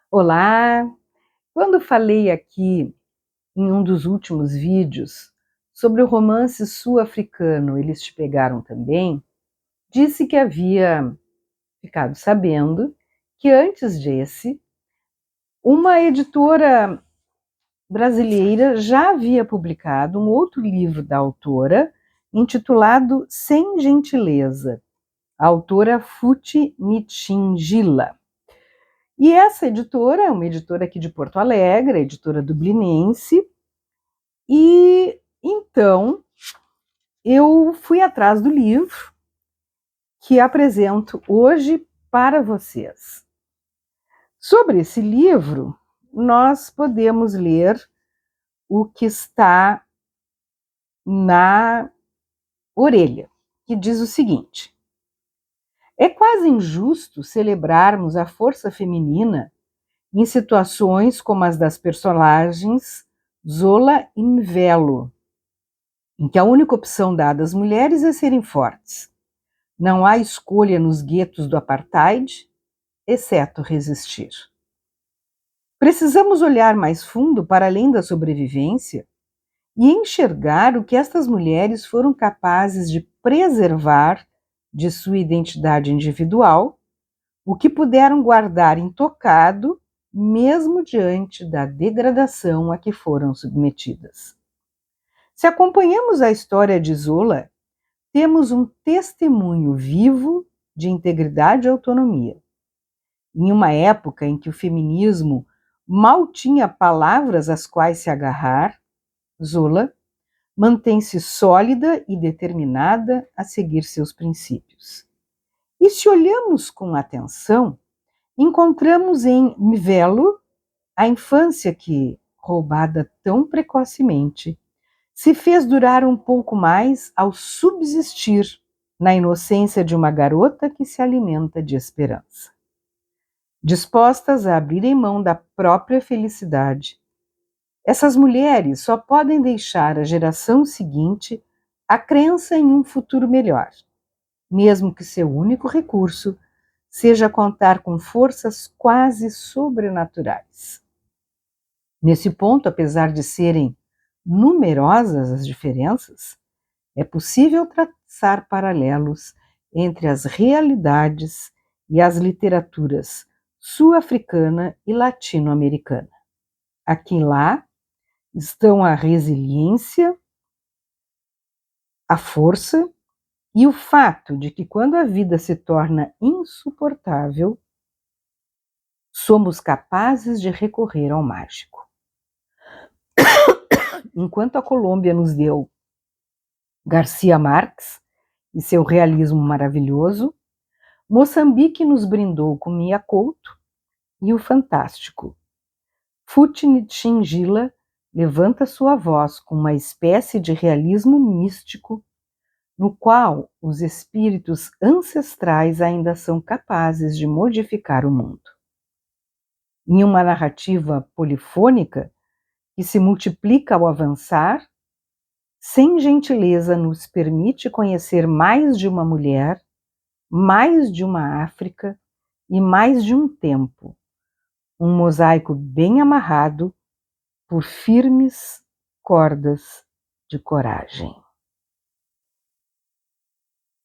Olá! Quando falei aqui em um dos últimos vídeos sobre o romance sul-africano Eles Te Pegaram Também, disse que havia ficado sabendo que antes desse, uma editora brasileira já havia publicado um outro livro da autora, intitulado Sem Gentileza, a autora Futi Nitshingila. E essa editora é uma editora aqui de Porto Alegre, a editora dublinense, e então eu fui atrás do livro que apresento hoje para vocês. Sobre esse livro, nós podemos ler o que está na orelha, que diz o seguinte: é quase injusto celebrarmos a força feminina em situações como as das personagens Zola e Mvelo, em que a única opção dada às mulheres é serem fortes. Não há escolha nos guetos do apartheid, exceto resistir. Precisamos olhar mais fundo para além da sobrevivência e enxergar o que estas mulheres foram capazes de preservar de sua identidade individual, o que puderam guardar intocado, mesmo diante da degradação a que foram submetidas. Se acompanhamos a história de Zola, temos um testemunho vivo de integridade e autonomia. Em uma época em que o feminismo mal tinha palavras às quais se agarrar, Zola mantém-se sólida e determinada a seguir seus princípios. E se olhamos com atenção, encontramos em Mvelo a infância que, roubada tão precocemente, se fez durar um pouco mais ao subsistir na inocência de uma garota que se alimenta de esperança. Dispostas a abrirem mão da própria felicidade, essas mulheres só podem deixar à geração seguinte a crença em um futuro melhor, mesmo que seu único recurso seja contar com forças quase sobrenaturais. Nesse ponto, apesar de serem numerosas as diferenças, é possível traçar paralelos entre as realidades e as literaturas sul-africana e latino-americana. Aqui e lá estão a resiliência, a força e o fato de que quando a vida se torna insuportável, somos capazes de recorrer ao mágico. Enquanto a Colômbia nos deu Garcia Marques e seu realismo maravilhoso, Moçambique nos brindou com Mia Couto e o fantástico. Futi Nitshingila levanta sua voz com uma espécie de realismo místico no qual os espíritos ancestrais ainda são capazes de modificar o mundo. Em uma narrativa polifônica que se multiplica ao avançar, Sem Gentileza nos permite conhecer mais de uma mulher, mais de uma África e mais de um tempo, um mosaico bem amarrado por firmes cordas de coragem.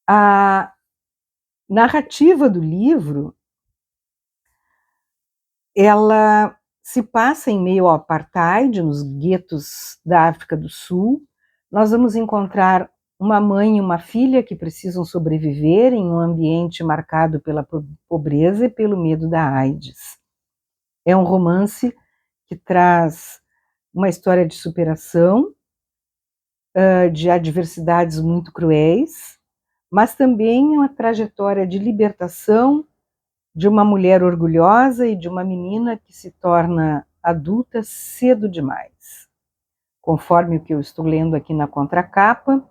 A narrativa do livro, ela se passa em meio ao apartheid, nos guetos da África do Sul. Nós vamos encontrar uma mãe e uma filha que precisam sobreviver em um ambiente marcado pela pobreza e pelo medo da AIDS. É um romance que traz uma história de superação, de adversidades muito cruéis, mas também uma trajetória de libertação de uma mulher orgulhosa e de uma menina que se torna adulta cedo demais. Conforme o que eu estou lendo aqui na contracapa,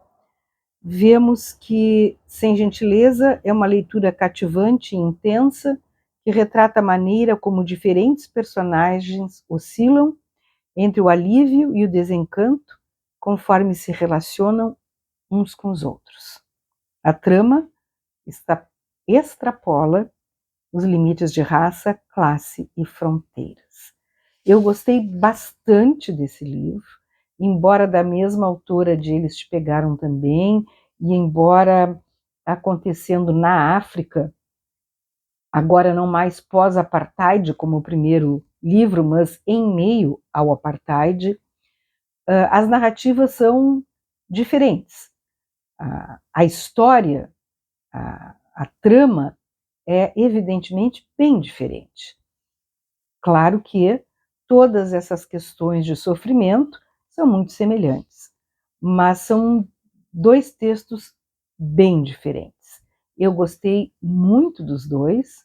vemos que Sem Gentileza é uma leitura cativante e intensa que retrata a maneira como diferentes personagens oscilam entre o alívio e o desencanto conforme se relacionam uns com os outros. A trama extrapola os limites de raça, classe e fronteiras. Eu gostei bastante desse livro, embora da mesma autora de Eles Te Pegaram também, e embora acontecendo na África, agora não mais pós-apartheid como o primeiro livro, mas em meio ao apartheid, as narrativas são diferentes. A história, a trama é evidentemente bem diferente. Claro que todas essas questões de sofrimento são muito semelhantes, mas são dois textos bem diferentes. Eu gostei muito dos dois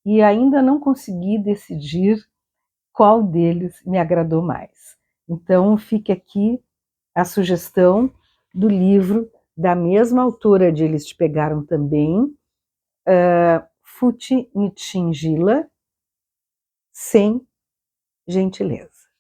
e ainda não consegui decidir qual deles me agradou mais. Então, fica aqui a sugestão do livro da mesma autora de Eles Te Pegaram também, Futi Michinjila, Sem Gentileza.